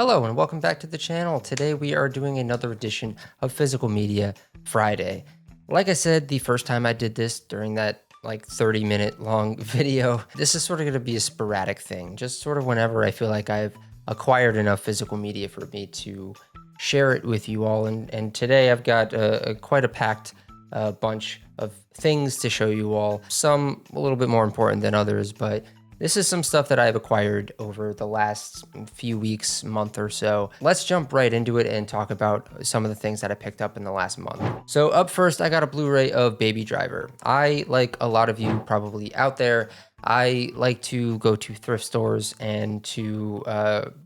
Hello and welcome back to the channel. Today we are doing another edition of Physical Media Friday. Like I said, the first time I did this during that 30-minute long video, this is sort of going to be a sporadic thing, just sort of whenever I feel like I've acquired enough physical media for me to share it with you all. And today I've got quite a packed bunch of things to show you all, some a little bit more important than others, but this is some stuff that I've acquired over the last few weeks, month or so. Let's jump right into it and talk about some of the things that I picked up in the last month. So up first, I got a Blu-ray of Baby Driver. I, like a lot of you probably out there, I like to go to thrift stores and to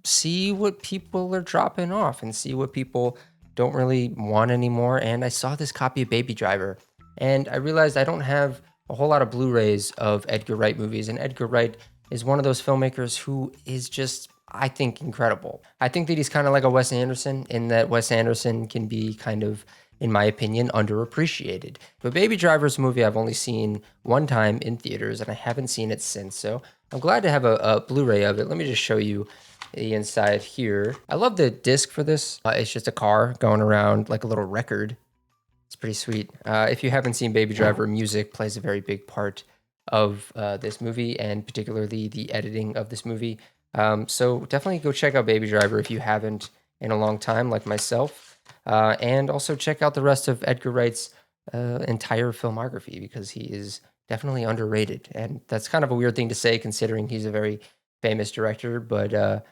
see what people are dropping off and see what people don't really want anymore. And I saw this copy of Baby Driver and I realized I don't have a whole lot of Blu-rays of Edgar Wright movies, and Edgar Wright is one of those filmmakers who is just, I think, incredible. I think that he's kind of like a Wes Anderson in that Wes Anderson can be kind of, in my opinion, underappreciated. But Baby Driver's a movie I've only seen one time in theaters, and I haven't seen it since, so I'm glad to have a Blu-ray of it. Let me just show you the inside here. I love the disc for this. It's just a car going around like a little record. It's pretty sweet. If you haven't seen Baby Driver, music plays a very big part of this movie, and particularly the editing of this movie. So definitely go check out Baby Driver if you haven't in a long time, like myself. And also check out the rest of Edgar Wright's entire filmography, because he is definitely underrated. And that's kind of a weird thing to say considering he's a very famous director, but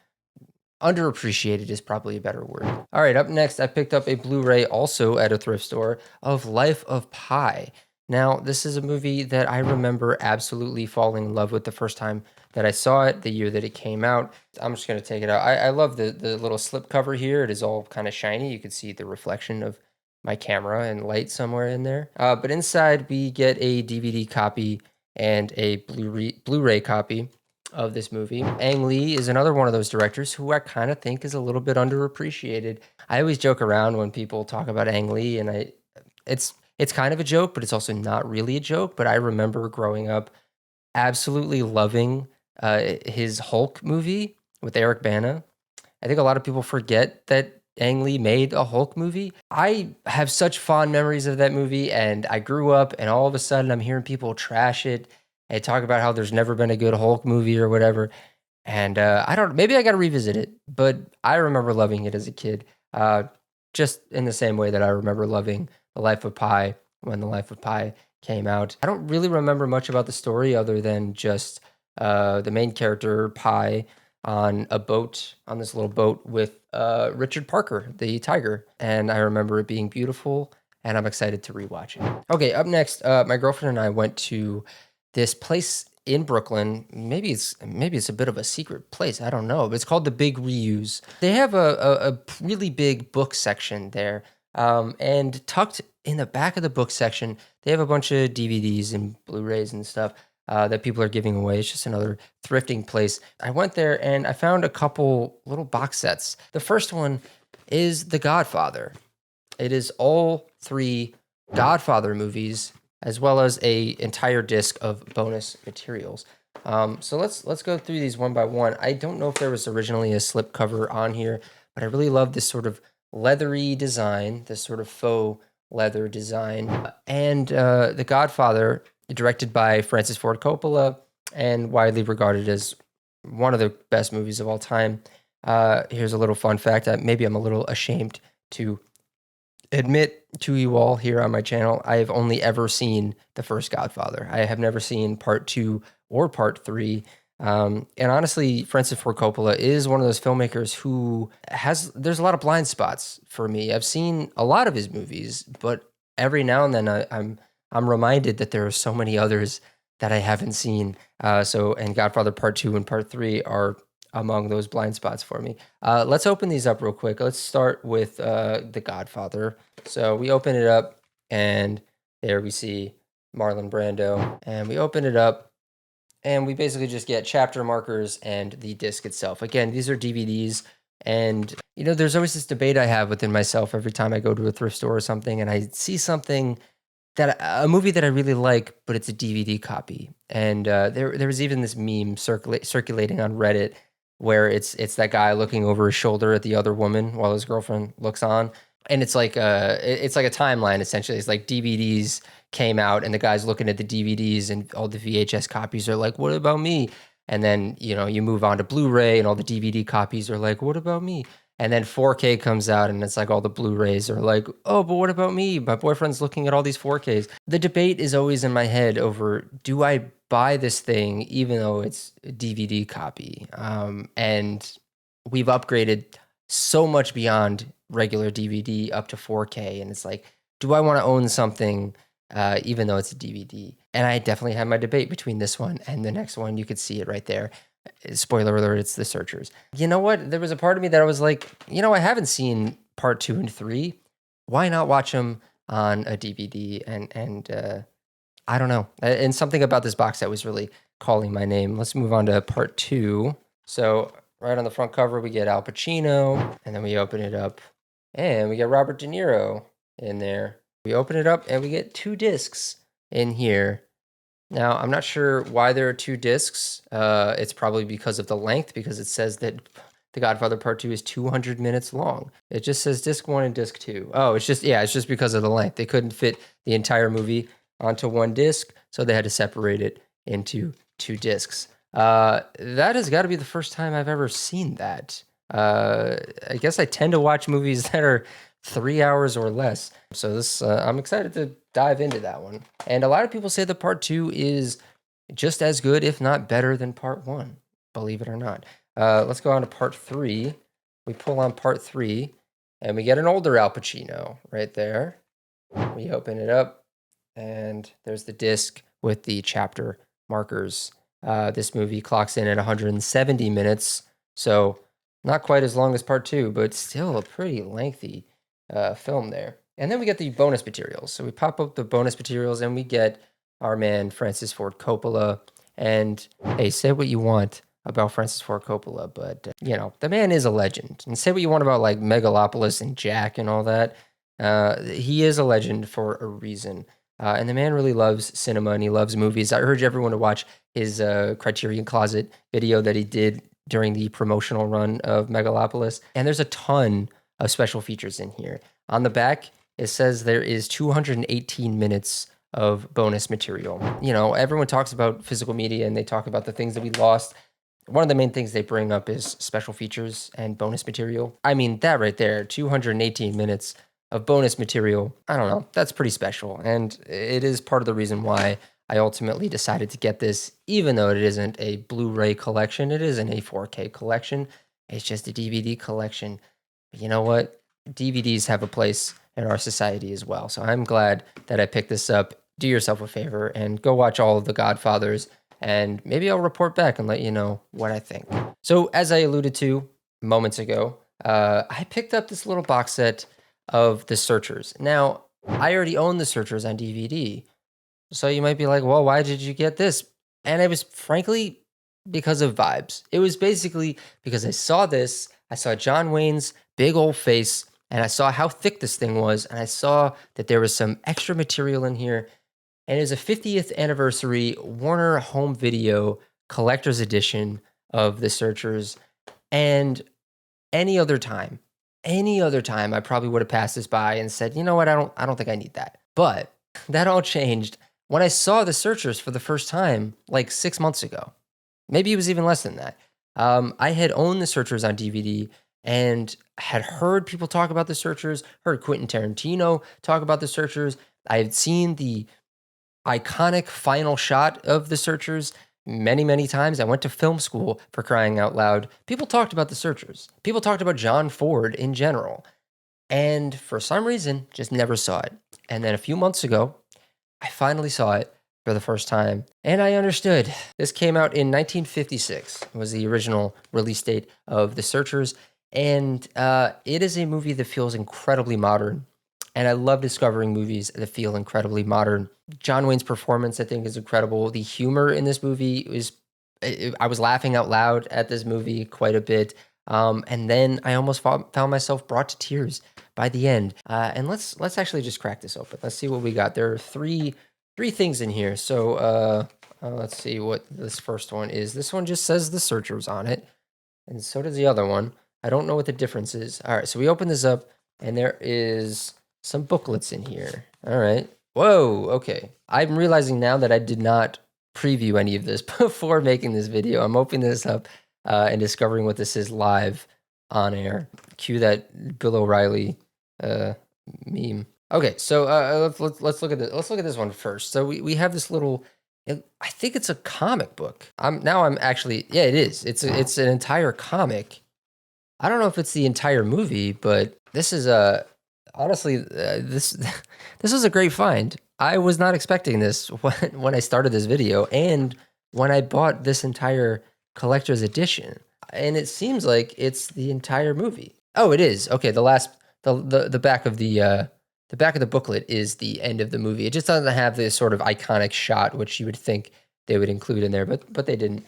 underappreciated is probably a better word. All right, up next, I picked up a Blu-ray also at a thrift store of Life of Pi. Now, this is a movie that I remember absolutely falling in love with the first time that I saw it, the year that it came out. I'm just going to take it out. I love the little slip cover here. It is all kind of shiny. You can see the reflection of my camera and light somewhere in there. But inside, we get a DVD copy and a Blu-ray copy of this movie. Ang Lee is another one of those directors who I kind of think is a little bit underappreciated. I always joke around when people talk about Ang Lee, and it's kind of a joke, but it's also not really a joke. But I remember growing up absolutely loving his Hulk movie with Eric Bana. I think a lot of people forget that Ang Lee made a Hulk movie. I have such fond memories of that movie, and I grew up, and all of a sudden I'm hearing people trash it and talk about how there's never been a good Hulk movie or whatever. And maybe I got to revisit it, but I remember loving it as a kid, just in the same way that I remember loving The Life of Pi when The Life of Pi came out. I don't really remember much about the story other than just the main character, Pi, on a boat, on this little boat with Richard Parker, the tiger. And I remember it being beautiful, and I'm excited to rewatch it. Okay, up next, my girlfriend and I went to this place in Brooklyn. Maybe it's a bit of a secret place, I don't know, but it's called the Big Reuse. They have a really big book section there, and tucked in the back of the book section, they have a bunch of DVDs and Blu-rays and stuff that people are giving away. It's just another thrifting place. I went there and I found a couple little box sets. The first one is The Godfather. It is all three Godfather movies, as well as a entire disc of bonus materials. So let's go through these one by one. I don't know if there was originally a slipcover on here, but I really love this sort of leathery design, this sort of faux leather design. And The Godfather, directed by Francis Ford Coppola and widely regarded as one of the best movies of all time. Here's a little fun fact. Maybe I'm a little ashamed to admit to you all here on my channel, I have only ever seen the first Godfather. I have never seen part 2 or part 3. And honestly, Francis Ford Coppola is one of those filmmakers who there's a lot of blind spots for me. I've seen a lot of his movies, but every now and then I'm reminded that there are so many others that I haven't seen. And Godfather part 2 and part 3 are among those blind spots for me. Let's open these up real quick. Let's start with The Godfather. So we open it up, and there we see Marlon Brando. And we open it up, and we basically just get chapter markers and the disc itself. Again, these are DVDs, and there's always this debate I have within myself every time I go to a thrift store or something, and I see something a movie that I really like, but it's a DVD copy. And there was even this meme circulating on Reddit where it's that guy looking over his shoulder at the other woman while his girlfriend looks on. And it's like a timeline essentially. It's like DVDs came out and the guy's looking at the DVDs and all the VHS copies are like, what about me? And then, you move on to Blu-ray and all the DVD copies are like, what about me? And then 4K comes out and it's like all the Blu-rays are like, oh, but what about me? My boyfriend's looking at all these 4Ks. The debate is always in my head over, do I buy this thing even though it's a DVD copy? And we've upgraded so much beyond regular DVD up to 4K. And it's like, do I want to own something even though it's a DVD? And I definitely had my debate between this one and the next one. You could see it right there. Spoiler alert, it's The Searchers. You know what? There was a part of me that I was like, I haven't seen part 2 and 3. Why not watch them on a DVD? And I don't know. And something about this box set was really calling my name. Let's move on to part 2. So right on the front cover, we get Al Pacino, and then we open it up, and we get Robert De Niro in there. We open it up, and we get 2 discs in here. Now, I'm not sure why there are 2 discs. It's probably because of the length, because it says that The Godfather Part 2 is 200 minutes long. It just says disc 1 and disc 2. Oh, it's just because of the length. They couldn't fit the entire movie onto 1 disc, so they had to separate it into 2 discs. That has got to be the first time I've ever seen that. I guess I tend to watch movies that are 3 hours or less. So I'm excited to dive into that one. And a lot of people say that part 2 is just as good, if not better than part 1, believe it or not. Let's go on to part 3. We pull on part 3 and we get an older Al Pacino right there. We open it up and there's the disc with the chapter markers. This movie clocks in at 170 minutes. So not quite as long as part 2, but still a pretty lengthy film there. And then we get the bonus materials. So we pop up the bonus materials and we get our man Francis Ford Coppola. And hey, say what you want about Francis Ford Coppola, but the man is a legend. And say what you want about like Megalopolis and Jack and all that. He is a legend for a reason. And the man really loves cinema and he loves movies. I urge everyone to watch his Criterion Closet video that he did during the promotional run of Megalopolis. And there's a ton of special features in here. On the back, it says there is 218 minutes of bonus material. Everyone talks about physical media and they talk about the things that we lost. One of the main things they bring up is special features and bonus material. I mean, that right there, 218 minutes of bonus material, I don't know, that's pretty special. And it is part of the reason why I ultimately decided to get this, even though it isn't a Blu-ray collection, it isn't a 4K collection, it's just a DVD collection. But you know what? DVDs have a place in our society as well. So I'm glad that I picked this up. Do yourself a favor and go watch all of the Godfathers, and maybe I'll report back and let you know what I think. So as I alluded to moments ago, I picked up this little box set of The Searchers. Now, I already own The Searchers on DVD. So you might be like, well, why did you get this? And it was frankly because of vibes. It was basically because I saw this, I saw John Wayne's big old face, and I saw how thick this thing was, and I saw that there was some extra material in here. And it was a 50th anniversary Warner Home Video collector's edition of The Searchers. And any other time, I probably would have passed this by and said, you know what, I don't think I need that. But that all changed when I saw The Searchers for the first time, like 6 months ago. Maybe it was even less than that. I had owned The Searchers on DVD and had heard people talk about The Searchers, heard Quentin Tarantino talk about The Searchers. I had seen the iconic final shot of The Searchers many, many times. I went to film school, for crying out loud. People talked about The Searchers. People talked about John Ford in general. And for some reason, just never saw it. And then a few months ago, I finally saw it for the first time, and I understood. This came out in 1956. It was the original release date of The Searchers, and it is a movie that feels incredibly modern, and I love discovering movies that feel incredibly modern. John Wayne's performance, I think, is incredible. The humor in this movie I was laughing out loud at this movie quite a bit, and then I almost found myself brought to tears by the end. And let's actually just crack this open. Let's see what we got. There are three things in here. So let's see what this first one is. This one just says The Searchers on it. and so does the other one. I don't know what the difference is. All right, so we open this up, and there is some booklets in here. All right. Whoa, okay. I'm realizing now that I did not preview any of this before making this video. I'm opening this up and discovering what this is live on air. Cue that Bill O'Reilly meme. Okay, so let's look at this. Let's look at this one first. So we have this little. I think it's a comic book. I'm actually, yeah, it is. It's an entire comic. I don't know if it's the entire movie, but this is honestly this this was a great find. I was not expecting this when I started this video, and when I bought this entire collector's edition, and it seems like it's the entire movie. Oh, it is. Okay, the back of the back of the booklet is the end of the movie. It just doesn't have this sort of iconic shot, which you would think they would include in there, but they didn't.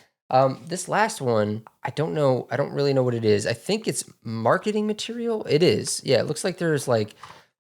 This last one, I don't know. I don't really know what it is. I think it's marketing material. It is. Yeah, it looks like there's like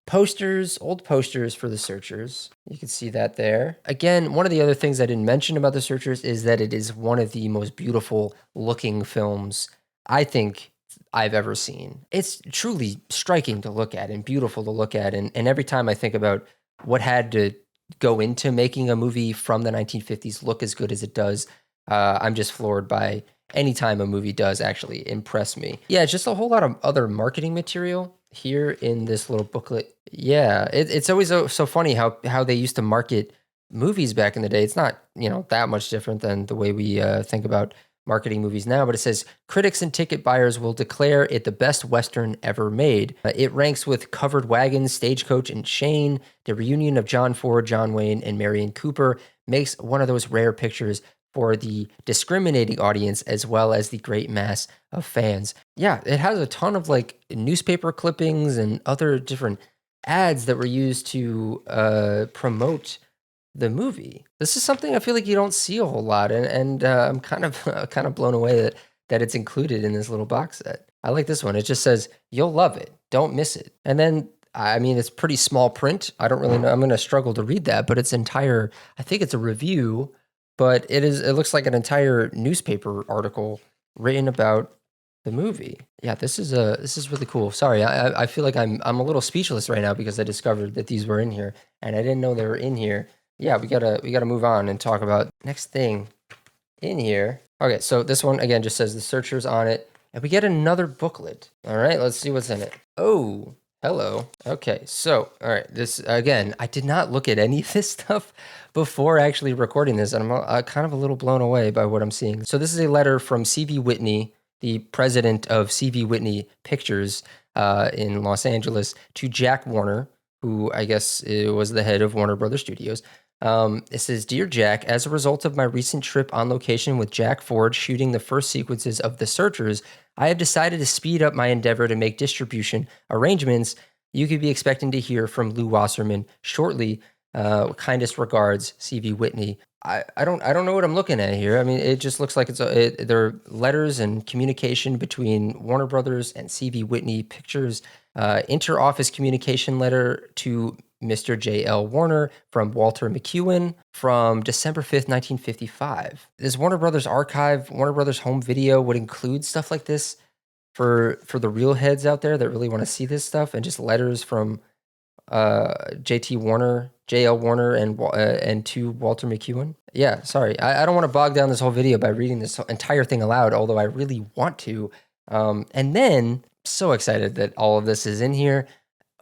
posters, old posters for the Searchers. You can see that there. Again, one of the other things I didn't mention about the Searchers is that it is one of the most beautiful looking films I think I've ever seen. It's truly striking to look at and beautiful to look at. And every time I think about what had to go into making a movie from the 1950s look as good as it does, I'm just floored by any time a movie does actually impress me. Yeah, it's just a whole lot of other marketing material here in this little booklet. Yeah, it's always so funny how they used to market movies back in the day. It's not, that much different than the way we think about marketing movies now, but it says critics and ticket buyers will declare it the best Western ever made. It ranks with Covered Wagons, Stagecoach, and Shane. The reunion of John Ford, John Wayne, and Marion Cooper makes one of those rare pictures for the discriminating audience as well as the great mass of fans. Yeah, it has a ton of like newspaper clippings and other different ads that were used to promote the movie. This is something I feel like you don't see a whole lot, and I'm kind of blown away that it's included in this little box set. I like this one. It just says, "You'll love it. Don't miss it." And then, I mean, it's pretty small print. I don't really know. I'm going to struggle to read that, but it's entire. I think it's a review, but it is. It looks like an entire newspaper article written about the movie. Yeah, this is really cool. Sorry, I feel like I'm a little speechless right now because I discovered that these were in here, and I didn't know they were in here. Yeah, we gotta move on and talk about next thing in here. Okay, so this one again just says the Searchers on it, and we get another booklet. All right, let's see what's in it. Oh, hello. Okay, so all right, this again, I did not look at any of this stuff before actually recording this, and I'm kind of a little blown away by what I'm seeing. So this is a letter from C.V. Whitney, the president of C.V. Whitney Pictures in Los Angeles, to Jack Warner, who I guess was the head of Warner Brothers Studios. It says, "Dear Jack, as a result of my recent trip on location with Jack Ford shooting the first sequences of The Searchers, I have decided to speed up my endeavor to make distribution arrangements. You could be expecting to hear from Lou Wasserman shortly. Kindest regards, C.V. Whitney." I don't know what I'm looking at here. I mean, it just looks like there are letters and communication between Warner Brothers and C.V. Whitney Pictures. Inter-office communication letter to Mr. J.L. Warner from Walter McEwen from December 5th, 1955. This Warner Brothers archive, Warner Brothers home video would include stuff like this for the real heads out there that really want to see this stuff, and just letters from J.T. Warner, J.L. Warner, and to Walter McEwen. Yeah, sorry. I don't want to bog down this whole video by reading this entire thing aloud, although I really want to. And then, so excited that all of this is in here.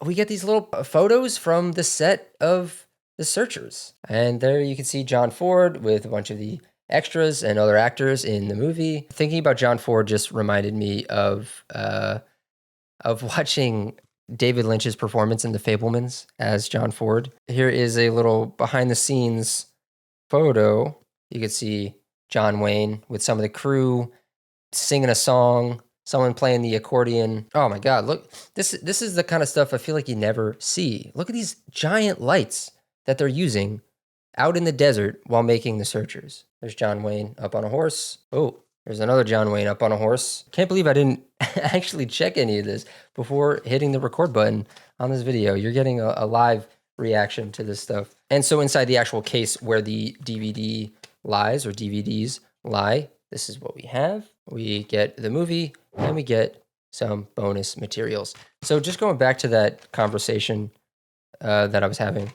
We get these little photos from the set of The Searchers. And there you can see John Ford with a bunch of the extras and other actors in the movie. Thinking about John Ford just reminded me of watching David Lynch's performance in The Fabelmans as John Ford. Here is a little behind the scenes photo. You can see John Wayne with some of the crew singing a song, someone playing the accordion. Oh my God, look, this is the kind of stuff I feel like you never see. Look at these giant lights that they're using out in the desert while making The Searchers. There's John Wayne up on a horse. Oh, there's another John Wayne up on a horse. Can't believe I didn't actually check any of this before hitting the record button on this video. You're getting a live reaction to this stuff. And so inside the actual case where the DVD lies, or DVDs lie, this is what we have. We get the movie and we get some bonus materials. So just going back to that conversation that I was having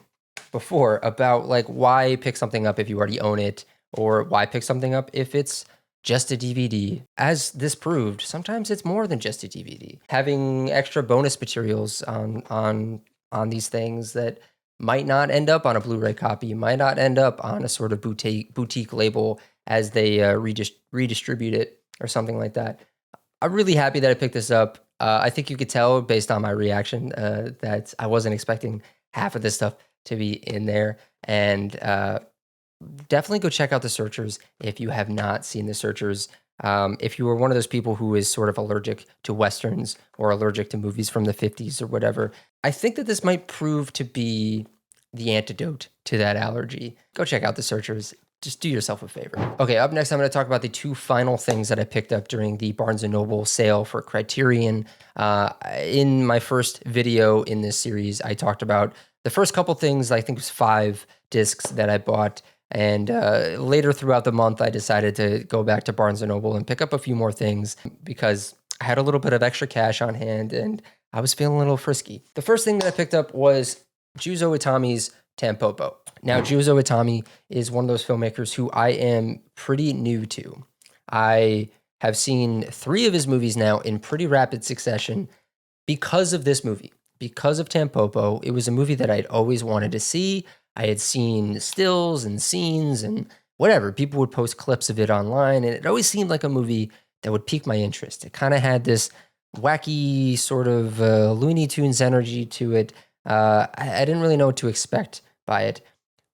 before about like why pick something up if you already own it, or why pick something up if it's just a DVD. As this proved, sometimes it's more than just a DVD. Having extra bonus materials on these things that might not end up on a Blu-ray copy, might not end up on a sort of boutique label as they redistribute it or something like that. I'm really happy that I picked this up. I think you could tell based on my reaction that I wasn't expecting half of this stuff to be in there. And definitely go check out the Searchers if you have not seen the Searchers. If you are one of those people who is sort of allergic to Westerns or allergic to movies from the 50s or whatever, I think that this might prove to be the antidote to that allergy. Go check out the Searchers. Just do yourself a favor. Okay, up next, I'm going to talk about the two final things that I picked up during the Barnes & Noble sale for Criterion. In my first video in this series, I talked about the first couple things. I think it was 5 discs that I bought. And later throughout the month, I decided to go back to Barnes & Noble and pick up a few more things because I had a little bit of extra cash on hand and I was feeling a little frisky. The first thing that I picked up was Juzo Itami's Tampopo. Now, Juzo Itami is one of those filmmakers who I am pretty new to. I have seen 3 of his movies now in pretty rapid succession because of this movie, because of Tampopo. It was a movie that I'd always wanted to see. I had seen stills and scenes and whatever. People would post clips of it online, and it always seemed like a movie that would pique my interest. It kind of had this wacky sort of Looney Tunes energy to it. I didn't really know what to expect by it,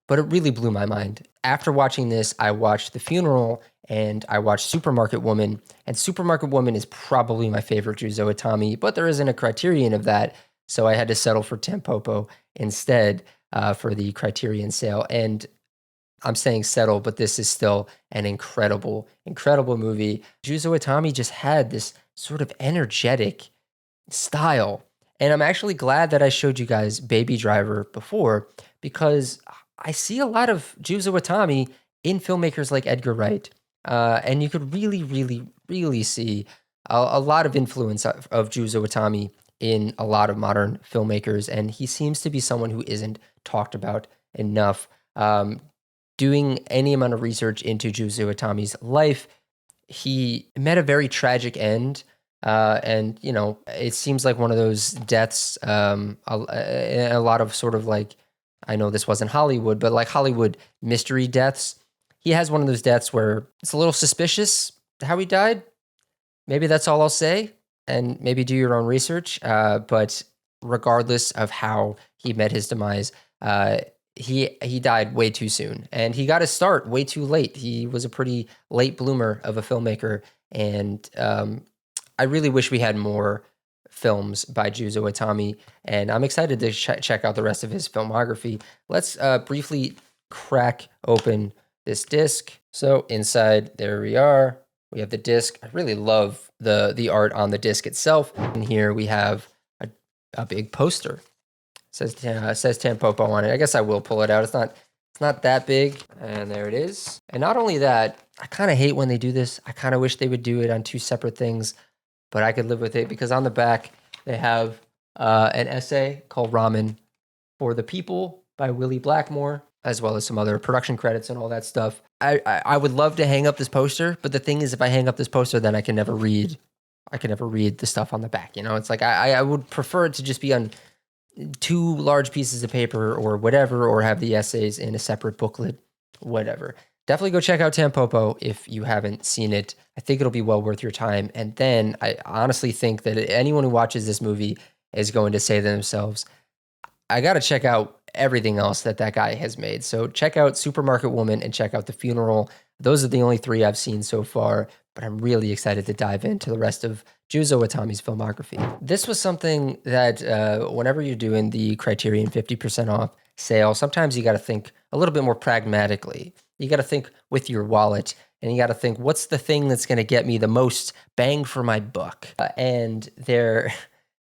but it really blew my mind. After watching this, I watched The Funeral and I watched Supermarket Woman, and Supermarket Woman is probably my favorite Juzo Itami, but there isn't a Criterion of that, so I had to settle for Tampopo instead for the Criterion sale. And I'm saying settle, but this is still an incredible, incredible movie. Juzo Itami just had this sort of energetic style. And I'm actually glad that I showed you guys Baby Driver before, because I see a lot of Juzo Itami in filmmakers like Edgar Wright. And you could really, really, really see a lot of influence of Juzo Itami in a lot of modern filmmakers. And he seems to be someone who isn't talked about enough. Doing any amount of research into Juzo Itami's life, he met a very tragic end. And, you know, it seems like one of those deaths, a lot of sort of like, I know this wasn't Hollywood, but like Hollywood mystery deaths. He has one of those deaths where it's a little suspicious how he died. Maybe that's all I'll say, and maybe do your own research. But regardless of how he met his demise, he died way too soon, and he got his start way too late. He was a pretty late bloomer of a filmmaker, and I really wish we had more films by Juzo Itami, and I'm excited to check out the rest of his filmography. Let's briefly crack open this disc. So inside, there we are. We have the disc. I really love the art on the disc itself. And here we have a big poster. Says Tampopo on it. I guess I will pull it out. It's not that big. And there it is. And not only that, I kind of hate when they do this. I kind of wish they would do it on 2 separate things, but I could live with it because on the back they have an essay called Ramen for the People by Willie Blackmore, as well as some other production credits and all that stuff. I would love to hang up this poster, but the thing is, if I hang up this poster, then I can never read the stuff on the back. You know, it's like I would prefer it to just be on 2 large pieces of paper or whatever, or have the essays in a separate booklet, whatever. Definitely go check out Tampopo if you haven't seen it. I think it'll be well worth your time. And then I honestly think that anyone who watches this movie is going to say to themselves, I got to check out everything else that guy has made. So check out Supermarket Woman and check out The Funeral. Those are the only 3 I've seen so far, but I'm really excited to dive into the rest of Juzo Itami's filmography. This was something that whenever you're doing the Criterion 50% off sale, sometimes you got to think a little bit more pragmatically. You got to think with your wallet, and you got to think, what's the thing that's going to get me the most bang for my buck? And there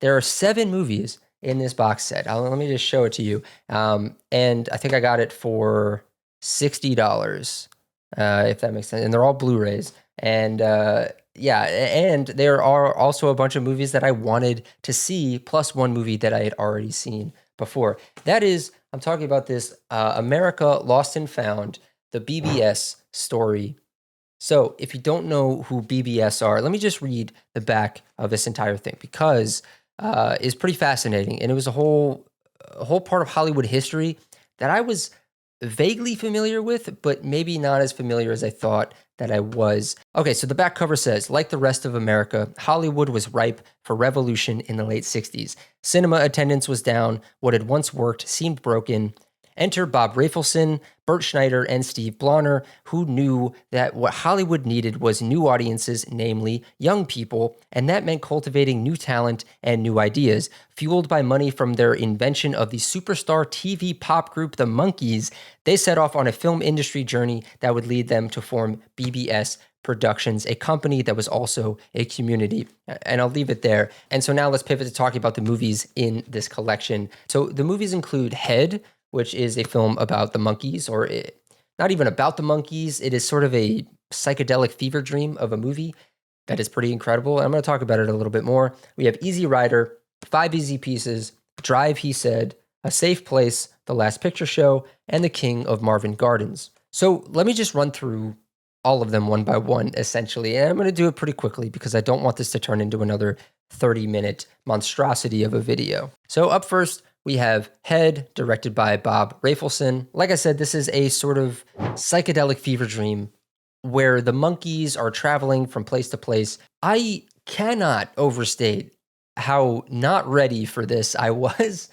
are 7 movies in this box set. Let me just show it to you. And I think I got it for $60, if that makes sense. And they're all Blu-rays. And yeah, and there are also a bunch of movies that I wanted to see, plus one movie that I had already seen before. That is, I'm talking about this America Lost and Found, the BBS story. So if you don't know who BBS are, let me just read the back of this entire thing, because it's pretty fascinating. And it was a whole part of Hollywood history that I was vaguely familiar with, but maybe not as familiar as I thought that I was. Okay, so the back cover says, like the rest of America, Hollywood was ripe for revolution in the late 60s. Cinema attendance was down. What had once worked seemed broken. Enter Bob Rafelson, Bert Schneider, and Steve Blauner, who knew that what Hollywood needed was new audiences, namely young people, and that meant cultivating new talent and new ideas. Fueled by money from their invention of the superstar TV pop group The Monkees, they set off on a film industry journey that would lead them to form BBS Productions, a company that was also a community. And I'll leave it there. And so now let's pivot to talking about the movies in this collection. So the movies include Head, which is a film about the Monkees, or not even about the Monkees. It is sort of a psychedelic fever dream of a movie that is pretty incredible. And I'm going to talk about it a little bit more. We have Easy Rider, 5 Easy Pieces, Drive, He Said, A Safe Place, The Last Picture Show, and The King of Marvin Gardens. So let me just run through all of them one by one, essentially. And I'm going to do it pretty quickly because I don't want this to turn into another 30-minute monstrosity of a video. So up first, we have Head, directed by Bob Rafelson. Like I said, this is a sort of psychedelic fever dream where the Monkees are traveling from place to place. I cannot overstate how not ready for this I was,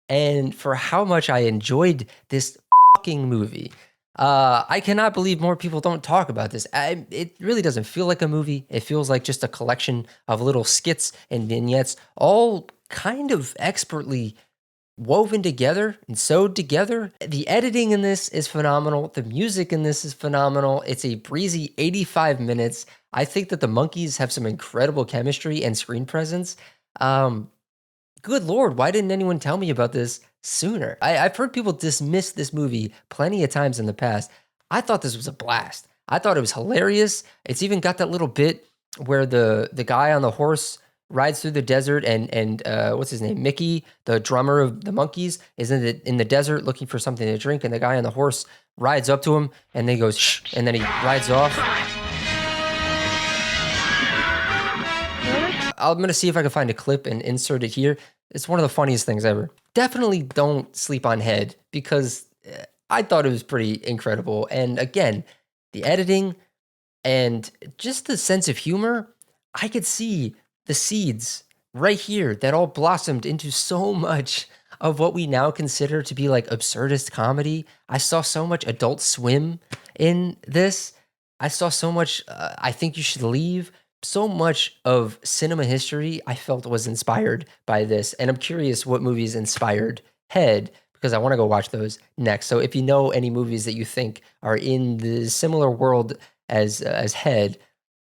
and for how much I enjoyed this fucking movie. I cannot believe more people don't talk about this. It really doesn't feel like a movie. It feels like just a collection of little skits and vignettes, all kind of expertly woven together and sewed together. The editing in this is phenomenal. The music in this is phenomenal. It's a breezy 85 minutes. I think that the Monkees have some incredible chemistry and screen presence. Good Lord, why didn't anyone tell me about this sooner? I've heard people dismiss this movie plenty of times in the past. I thought this was a blast. I thought it was hilarious. It's even got that little bit where the guy on the horse rides through the desert, and what's his name? Mickey, the drummer of the Monkees, is in the desert looking for something to drink, and the guy on the horse rides up to him, and then he goes, shh, and then he rides off. I'm going to see if I can find a clip and insert it here. It's one of the funniest things ever. Definitely don't sleep on Head, because I thought it was pretty incredible. And again, the editing and just the sense of humor, I could see the seeds right here that all blossomed into so much of what we now consider to be like absurdist comedy. I saw so much Adult Swim in this. I saw so much I Think You Should Leave. So much of cinema history I felt was inspired by this. And I'm curious what movies inspired Head, because I want to go watch those next. So if you know any movies that you think are in the similar world as Head,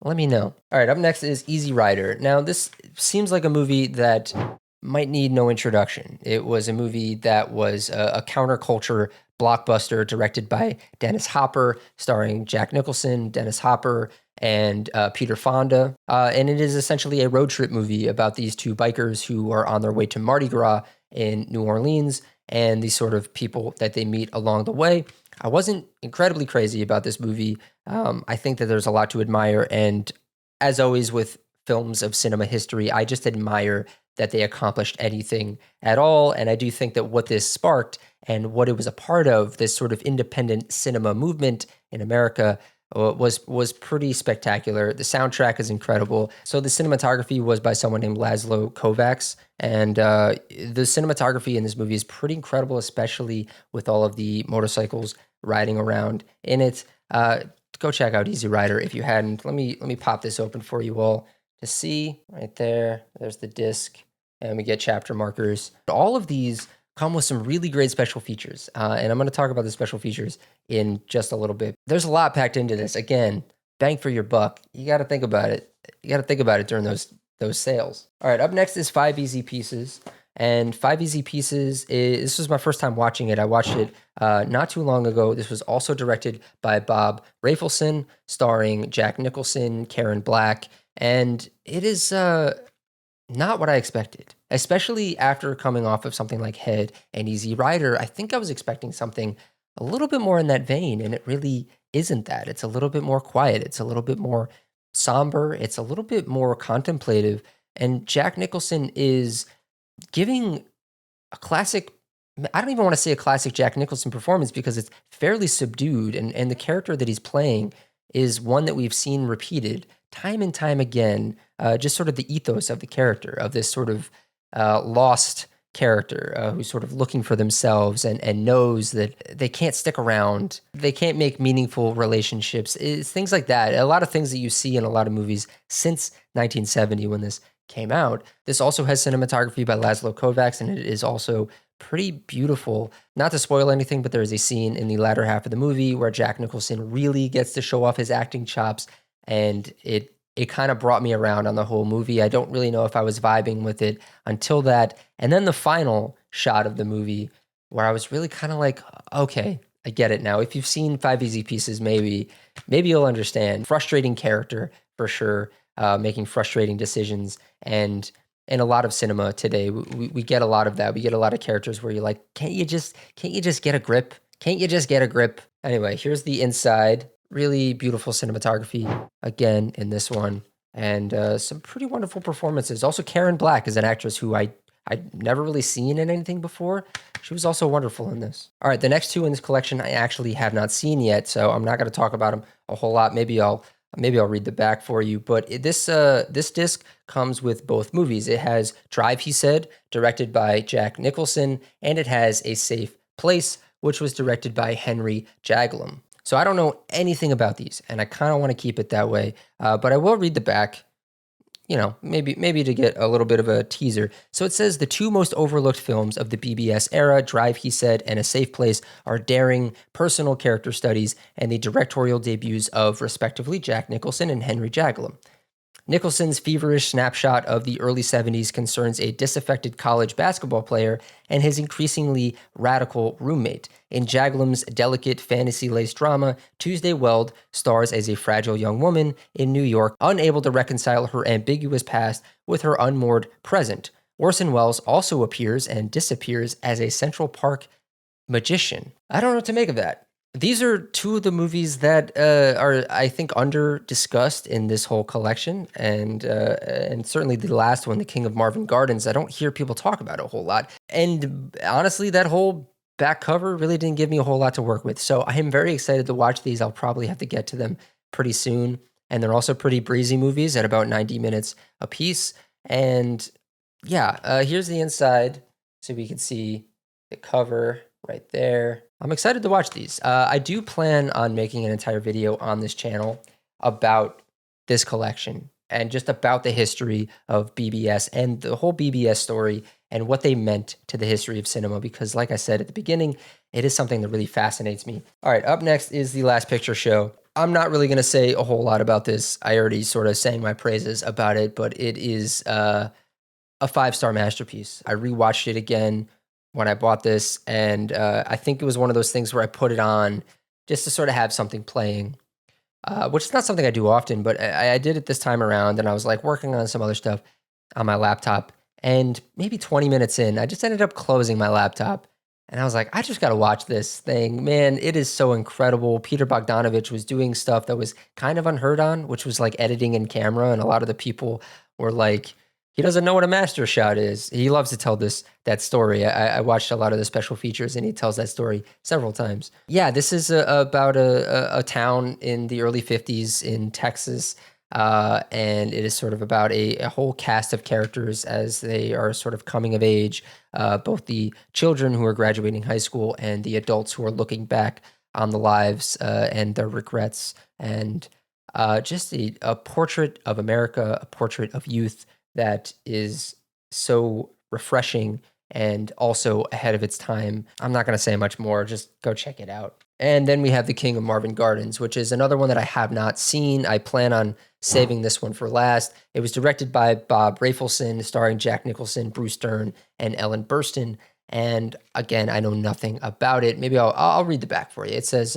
let me know. All right, up next is Easy Rider. Now, this seems like a movie that might need no introduction. It was a movie that was a counterculture blockbuster directed by Dennis Hopper, starring Jack Nicholson, Dennis Hopper, and Peter Fonda. And it is essentially a road trip movie about these two bikers who are on their way to Mardi Gras in New Orleans, and the sort of people that they meet along the way. I wasn't incredibly crazy about this movie. I think that there's a lot to admire. And as always with films of cinema history, I just admire that they accomplished anything at all. And I do think that what this sparked and what it was a part of, this sort of independent cinema movement in America, was pretty spectacular. The soundtrack is incredible. So the cinematography was by someone named Laszlo Kovacs, and the cinematography in this movie is pretty incredible, especially with all of the motorcycles riding around in it. Go check out Easy Rider if you hadn't. Let me pop this open for you all to see. Right there, there's the disc, and we get chapter markers. All of these come with some really great special features, and I'm going to talk about the special features in just a little bit. There's a lot packed into this. Again, bang for your buck. You got to think about it. You got to think about it during those sales. All right, up next is 5 Easy Pieces, And Five Easy Pieces, this was my first time watching it. I watched it not too long ago. This was also directed by Bob Rafelson, starring Jack Nicholson, Karen Black, and it is not what I expected, especially after coming off of something like Head and Easy Rider. I think I was expecting something a little bit more in that vein, and it really isn't that. It's a little bit more quiet. It's a little bit more somber. It's a little bit more contemplative. And Jack Nicholson is giving a classic, I don't even want to say a classic Jack Nicholson performance because it's fairly subdued. And the character that he's playing is one that we've seen repeated time and time again, just sort of the ethos of the character, of this sort of lost character who's sort of looking for themselves and knows that they can't stick around. They can't make meaningful relationships. It's things like that. A lot of things that you see in a lot of movies since 1970 when this came out. This also has cinematography by Laszlo Kovacs, and it is also pretty beautiful. Not to spoil anything, but there is a scene in the latter half of the movie where Jack Nicholson really gets to show off his acting chops, and it kind of brought me around on the whole movie. I don't really know if I was vibing with it until that. And then the final shot of the movie where I was really kind of like, okay, I get it now. If you've seen Five Easy Pieces, maybe you'll understand. Frustrating character for sure, making frustrating decisions. And in a lot of cinema today, we get a lot of that. We get a lot of characters where you're like, can't you just get a grip? Can't you just get a grip? Anyway, here's the inside. Really beautiful cinematography again in this one, and some pretty wonderful performances. Also, Karen Black is an actress who I'd never really seen in anything before. She was also wonderful in this. All right, the next two in this collection I actually have not seen yet, so I'm not going to talk about them a whole lot. Maybe I'll read the back for you. But this disc comes with both movies. It has Drive, He Said, directed by Jack Nicholson, and it has A Safe Place, which was directed by Henry Jaglom. So I don't know anything about these, and I kind of want to keep it that way. But I will read the back, maybe to get a little bit of a teaser. So it says the two most overlooked films of the BBS era, Drive, He Said, and A Safe Place, are daring personal character studies and the directorial debuts of, respectively, Jack Nicholson and Henry Jaglom. Nicholson's feverish snapshot of the early 70s concerns a disaffected college basketball player and his increasingly radical roommate. In Jaglom's delicate fantasy-laced drama, Tuesday Weld stars as a fragile young woman in New York, unable to reconcile her ambiguous past with her unmoored present. Orson Welles also appears and disappears as a Central Park magician. I don't know what to make of that. These are two of the movies that are, I think, under-discussed in this whole collection, and certainly the last one, The King of Marvin Gardens, I don't hear people talk about a whole lot. And honestly, that whole back cover really didn't give me a whole lot to work with. So I am very excited to watch these. I'll probably have to get to them pretty soon. And they're also pretty breezy movies at about 90 minutes a piece. And yeah, here's the inside so we can see the cover right there. I'm excited to watch these. I do plan on making an entire video on this channel about this collection and just about the history of BBS and the whole BBS story and what they meant to the history of cinema, because like I said at the beginning, it is something that really fascinates me. All right, up next is The Last Picture Show. I'm not really going to say a whole lot about this. I already sort of sang my praises about it, but it is a 5-star masterpiece. I rewatched it again when I bought this, and I think it was one of those things where I put it on just to sort of have something playing, which is not something I do often, but I did it this time around, and I was like working on some other stuff on my laptop, and maybe 20 minutes in, I just ended up closing my laptop, and I was like, I just got to watch this thing. Man, it is so incredible. Peter Bogdanovich was doing stuff that was kind of unheard on, which was like editing in camera, and a lot of the people were like, he doesn't know what a master shot is. He loves to tell that story. I watched a lot of the special features, and he tells that story several times. Yeah, this is about a town in the early 50s in Texas, and it is sort of about a whole cast of characters as they are sort of coming of age, both the children who are graduating high school and the adults who are looking back on the lives and their regrets, and just a portrait of America, a portrait of youth that is so refreshing and also ahead of its time. I'm not going to say much more. Just go check it out. And then we have The King of Marvin Gardens, which is another one that I have not seen. I plan on saving this one for last. It was directed by Bob Rafelson, starring Jack Nicholson, Bruce Dern, and Ellen Burstyn. And again, I know nothing about it. Maybe I'll read the back for you. It says,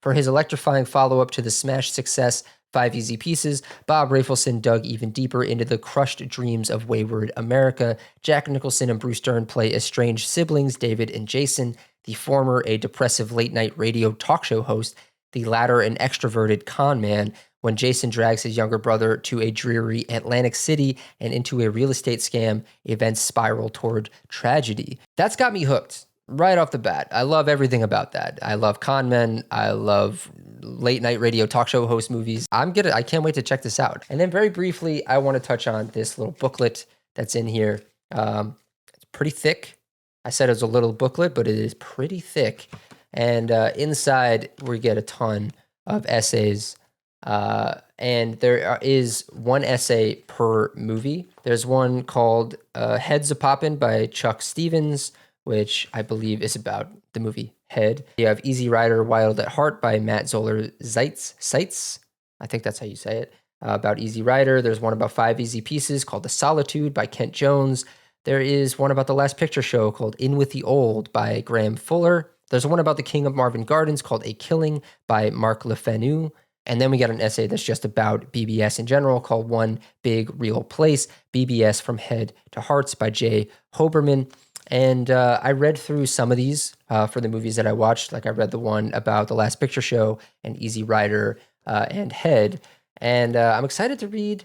for his electrifying follow-up to the smash success 5 Easy Pieces, Bob Rafelson dug even deeper into the crushed dreams of wayward America. Jack Nicholson and Bruce Dern play estranged siblings, David and Jason. The former, a depressive late-night radio talk show host, the latter an extroverted con man, when Jason drags his younger brother to a dreary Atlantic City and into a real estate scam, events spiral toward tragedy. That's got me hooked right off the bat. I love everything about that. I love con men. I love late-night radio talk show host movies. I can't wait to check this out. And then very briefly, I want to touch on this little booklet that's in here. It's pretty thick. I said it was a little booklet, but it is pretty thick. And inside, we get a ton of essays. And there is one essay per movie. There's one called Heads A-Poppin' by Chuck Stevens, which I believe is about the movie Head. You have Easy Rider, Wild at Heart by Matt Zoller Seitz. I think that's how you say it. About Easy Rider. There's one about 5 Easy Pieces called The Solitude by Kent Jones. There is one about The Last Picture Show called In With the Old by Graham Fuller. There's one about The King of Marvin Gardens called A Killing by Mark Lefanu. And then we got an essay that's just about BBS in general called One Big Real Place, BBS from Head to Hearts by Jay Hoberman. And I read through some of these for the movies that I watched. Like I read the one about The Last Picture Show and Easy Rider and Head. And I'm excited to read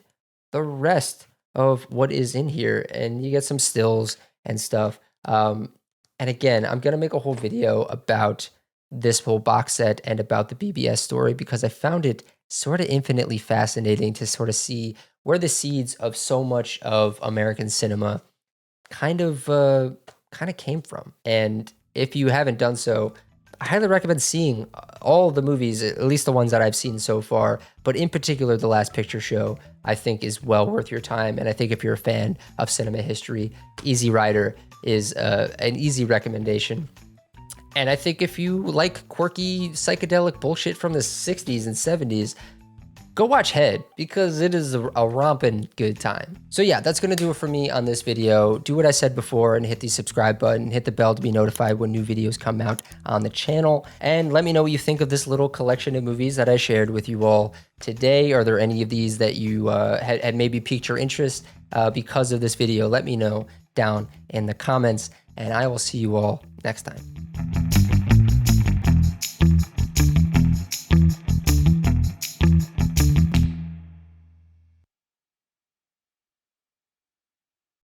the rest of what is in here. And you get some stills and stuff. And again, I'm going to make a whole video about this whole box set and about the BBS story because I found it sort of infinitely fascinating to sort of see where the seeds of so much of American cinema kind of came from. And if you haven't done so, I highly recommend seeing all the movies, at least the ones that I've seen so far, but in particular, The Last Picture Show, I think is well worth your time. And I think if you're a fan of cinema history, Easy Rider is an easy recommendation. And I think if you like quirky psychedelic bullshit from the 60s and 70s, go watch Head because it is a romping good time. So yeah, that's going to do it for me on this video. Do what I said before and hit the subscribe button, hit the bell to be notified when new videos come out on the channel. And let me know what you think of this little collection of movies that I shared with you all today. Are there any of these that you had maybe piqued your interest because of this video? Let me know down in the comments and I will see you all next time.